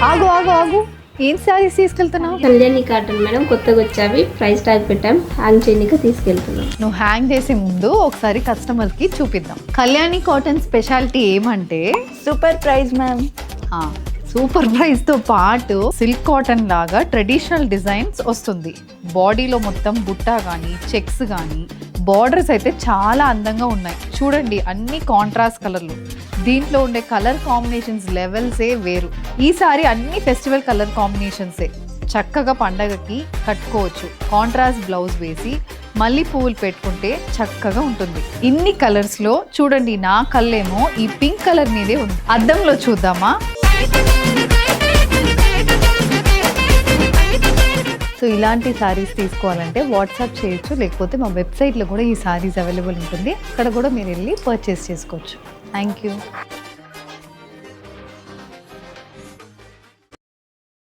ఆగు ఆగు ఆగు, ఏం శారీస్ తీసుకెళ్తున్నావు? కళ్యాణి కాటన్ మేడం, కొత్తగా వచ్చావి, ప్రైస్ ట్యాగ్ పెట్టాం, హ్యాంగ్ చేయడానికి తీసుకెళ్తున్నాం. నువ్వు హ్యాంగ్ చేసే ముందు ఒకసారి కస్టమర్ కి చూపిద్దాం. కళ్యాణి కాటన్ స్పెషాలిటీ ఏమంటే super price ma'am. Super price తో పాటు సిల్క్ కాటన్ లాగా ట్రెడిషనల్ డిజైన్స్ వస్తుంది. బాడీలో మొత్తం బుట్ట కానీ చెక్స్ కానీ బార్డర్స్ అయితే చాలా అందంగా ఉన్నాయి. చూడండి, అన్ని కాంట్రాస్ట్ కలర్లు. దీంట్లో ఉండే కలర్ కాంబినేషన్స్ లెవెల్సే వేరు. ఈసారి అన్ని ఫెస్టివల్ కలర్ కాంబినేషన్సే. చక్కగా పండగకి కట్టుకోవచ్చు. కాంట్రాస్ట్ బ్లౌజ్ వేసి మళ్ళీ పువ్వులు పెట్టుకుంటే చక్కగా ఉంటుంది. ఇన్ని కలర్స్ లో చూడండి, నా కళ్ళేమో ఈ పింక్ కలర్ మీదే ఉంది. అద్దంలో చూద్దామా? సో ఇలాంటి శారీస్ తీసుకోవాలంటే వాట్సాప్ చేయొచ్చు, లేకపోతే మా వెబ్సైట్లో కూడా ఈ శారీస్ అవైలబుల్ ఉంటుంది. అక్కడ కూడా మీరు వెళ్ళి పర్చేస్ చేసుకోవచ్చు. Thank you.